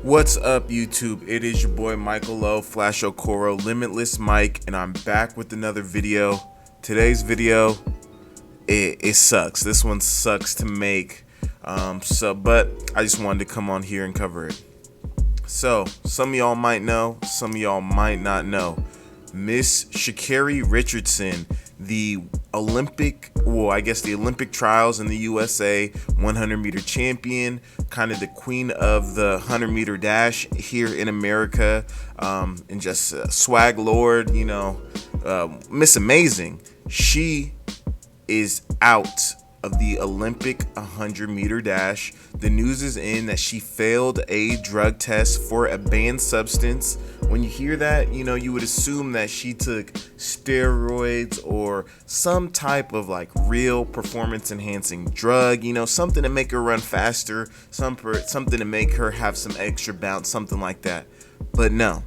What's up, YouTube? It is your boy Michael Lowe, Flash Okoro, Limitless Mike, and I'm back with another video. Today's video, it sucks. This one sucks to make. But I just wanted to come on here and cover it. So, some of y'all might know, some of y'all might not know. Miss Sha'Carri Richardson, the Olympic trials in the USA 100-meter champion, kind of the queen of the 100-meter dash here in America, and just swag lord, Miss Amazing. She is out of the Olympic 100-meter dash. The news is in that she failed a drug test for a banned substance. When you hear that, you would assume that she took steroids or some type of real performance enhancing drug, something to make her run faster, something to make her have some extra bounce, something like that. But no,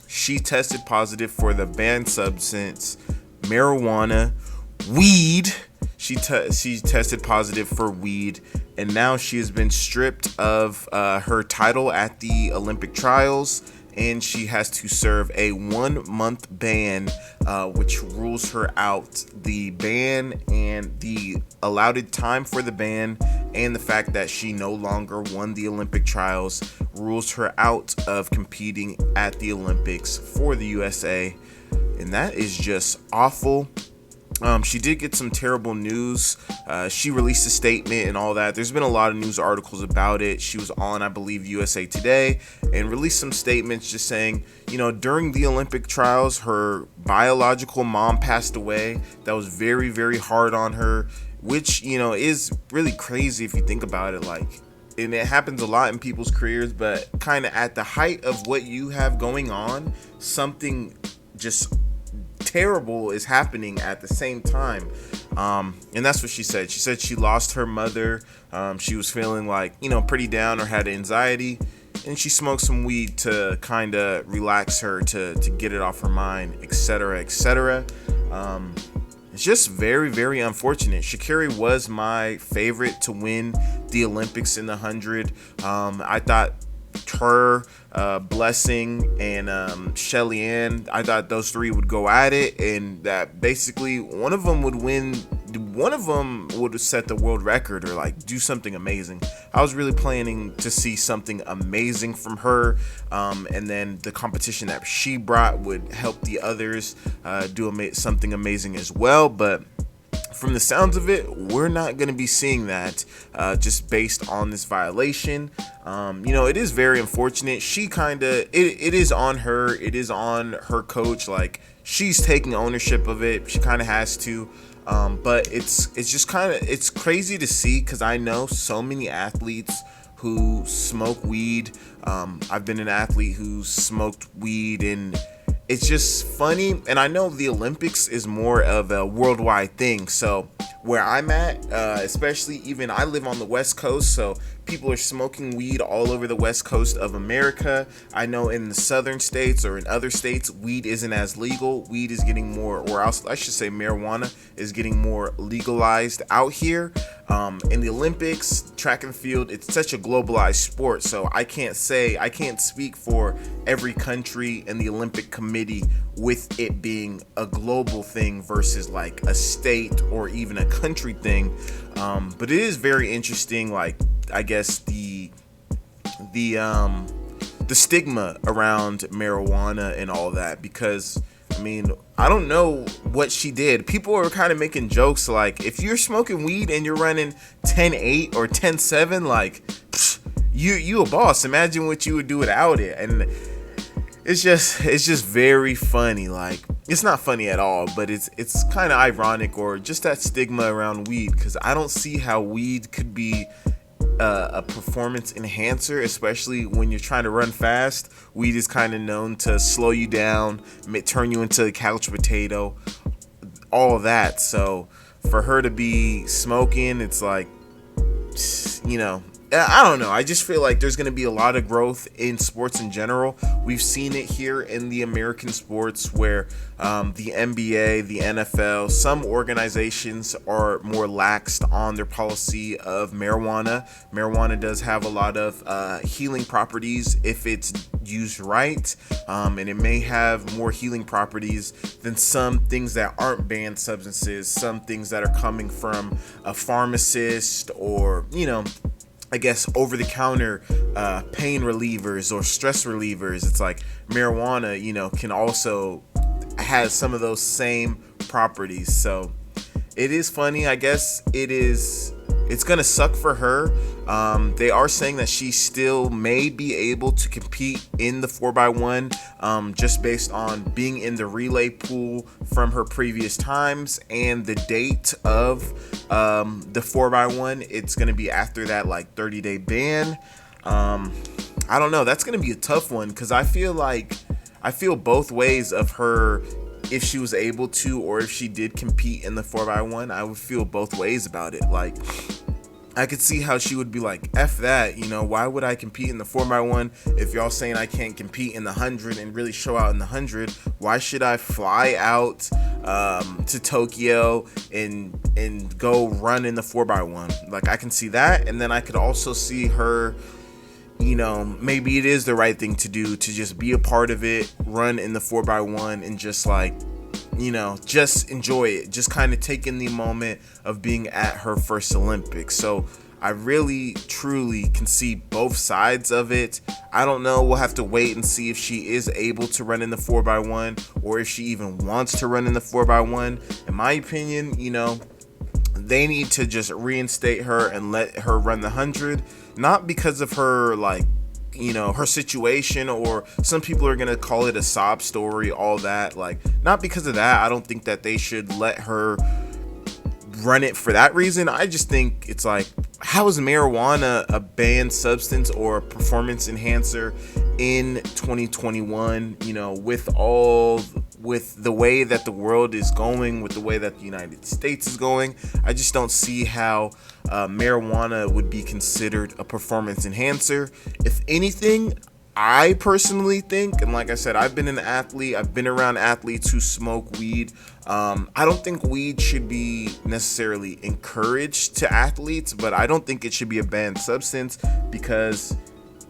she tested positive for the banned substance, marijuana, weed. She tested positive for weed, and now she has been stripped of her title at the Olympic trials, and she has to serve a 1-month ban, which rules her out. The ban and the allotted time for the ban and the fact that she no longer won the Olympic trials rules her out of competing at the Olympics for the USA, and that is just awful. She did get some terrible news. She released a statement and all that. There's been a lot of news articles about it. She was on, I believe, USA Today and released some statements just saying, during the Olympic trials, her biological mom passed away. That was very, very hard on her, which, is really crazy if you think about it. And it happens a lot in people's careers, but kind of at the height of what you have going on, something just terrible is happening at the same time, and that's what she said. She said she lost her mother. She was feeling pretty down or had anxiety, and she smoked some weed to kind of relax her, to get it off her mind, etc., etc. It's just very, very unfortunate. Sha'Carri was my favorite to win the Olympics in the 100. I thought her, Blessing, and Shelly Ann, I thought those three would go at it, and that basically one of them would win. One of them would set the world record or do something amazing. I was really planning to see something amazing from her, and then the competition that she brought would help the others do something amazing as well. But from the sounds of it, we're not going to be seeing that, just based on this violation. It is very unfortunate. She it is on her. It is on her coach. She's taking ownership of it. She kind of has to. But it's just it's crazy to see, because I know so many athletes who smoke weed. I've been an athlete who's smoked weed, and it's just funny. And I know the Olympics is more of a worldwide thing. So where I'm at, especially, even I live on the West Coast, so people are smoking weed all over the West Coast of America. I know in the southern states or in other states, weed isn't as legal. Weed is getting more, or I should say marijuana is getting more legalized out here. In the Olympics, track and field, it's such a globalized sport, so I can't speak for every country in the Olympic Committee with it being a global thing versus a state or even a country thing. But it is very interesting, I guess the stigma around marijuana and all that, because I don't know what she did. People are kind of making jokes if you're smoking weed and you're running 10.8 or 10.7, you a boss. Imagine what you would do without it. And it's just very funny. It's not funny at all, but it's kind of ironic, or just that stigma around weed, because I don't see how weed could be a performance enhancer, especially when you're trying to run fast. Weed is kind of known to slow you down, turn you into a couch potato, all that. So for her to be smoking, it's I don't know. I just feel like there's going to be a lot of growth in sports in general. We've seen it here in the American sports where the NBA, the NFL, some organizations are more laxed on their policy of marijuana. Marijuana does have a lot of healing properties if it's used right, and it may have more healing properties than some things that aren't banned substances, some things that are coming from a pharmacist or, I guess over-the-counter pain relievers or stress relievers. It's like marijuana, can also has some of those same properties. So it is funny. I guess it's gonna suck for her. They are saying that she still may be able to compete in the 4x1, just based on being in the relay pool from her previous times and the date of the 4x1. It's gonna be after that 30-day ban. I don't know. That's gonna be a tough one because I feel both ways of her. If she was able to, or if she did compete in the 4x1, I would feel both ways about it. Like, I could see how she would be like, F that, why would I compete in the 4x1 if y'all saying I can't compete in the 100 and really show out in the 100? Why should I fly out to Tokyo and go run in the 4x1? Like, I can see that, and then I could also see her, maybe it is the right thing to do to just be a part of it, run in the 4x1 and just just enjoy it, just kind of take in the moment of being at her first Olympics. So I really truly can see both sides of it. I don't know, we'll have to wait and see if she is able to run in the 4x1 or if she even wants to run in the 4x1. In my opinion, they need to just reinstate her and let her run the 100, not because of her her situation, or some people are gonna call it a sob story, all that, not because of that. I don't think that they should let her run it for that reason. I just think it's how is marijuana a banned substance or a performance enhancer in 2021, with the way that the world is going, with the way that the United States is going? I just don't see how marijuana would be considered a performance enhancer. If anything, I personally think, and like I said, I've been an athlete, I've been around athletes who smoke weed. I don't think weed should be necessarily encouraged to athletes, but I don't think it should be a banned substance, because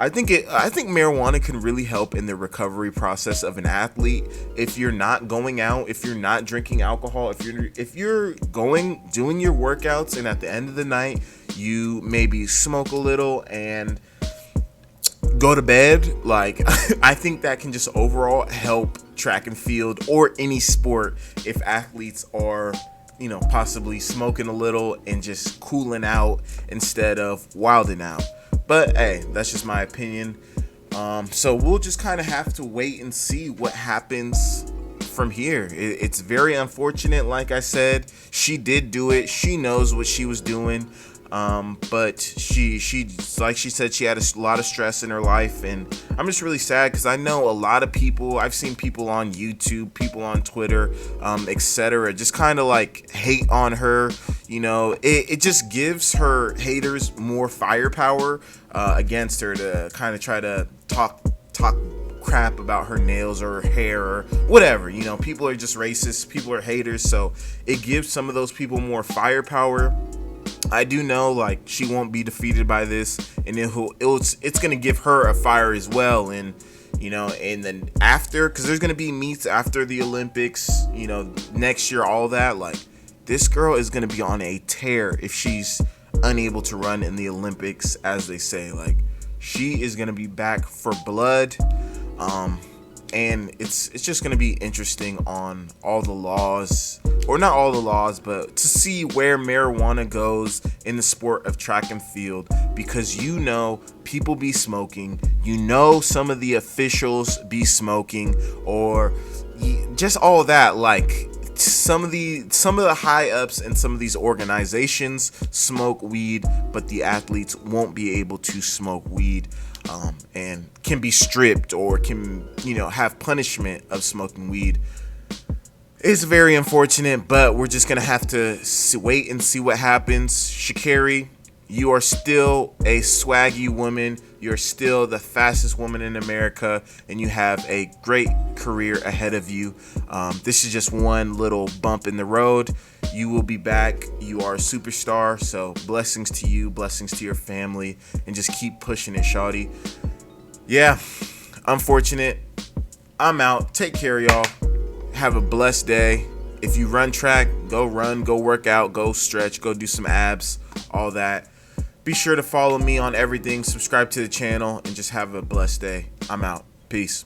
I think marijuana can really help in the recovery process of an athlete. If you're not going out, if you're not drinking alcohol, if you're doing your workouts, and at the end of the night you maybe smoke a little and go to bed, I think that can just overall help track and field or any sport if athletes are possibly smoking a little and just cooling out instead of wilding out. But hey, that's just my opinion. So we'll just kind of have to wait and see what happens from here. It's very unfortunate. Like I said, she did do it. She knows what she was doing. But she like she said, she had a lot of stress in her life, and I'm just really sad because I know a lot of people. I've seen people on YouTube, people on Twitter, etc., just kind of hate on her. It just gives her haters more firepower against her to kind of try to talk crap about her nails or her hair or whatever. People are just racist, people are haters, so it gives some of those people more firepower. I do know she won't be defeated by this, and it's gonna give her a fire as well. And and then after, because there's gonna be meets after the Olympics, next year, all that, this girl is gonna be on a tear if she's unable to run in the Olympics, as they say. She is gonna be back for blood. And it's just going to be interesting on all the laws, or not all the laws, but to see where marijuana goes in the sport of track and field, because people be smoking, some of the officials be smoking, or just all that. Some of the high ups and some of these organizations smoke weed, but the athletes won't be able to smoke weed, and can be stripped or can have punishment of smoking weed. It's very unfortunate, but we're just gonna have to wait and see what happens. Sha'Carri, You are still a swaggy woman. You're still the fastest woman in America, and you have a great career ahead of you. This is just one little bump in the road. You will be back. You are a superstar. So blessings to you, blessings to your family, and just keep pushing it, shawty. Yeah, unfortunate. I'm out. Take care, y'all. Have a blessed day. If you run track, go run, go work out, go stretch, go do some abs, all that. Be sure to follow me on everything, subscribe to the channel, and just have a blessed day. I'm out. Peace.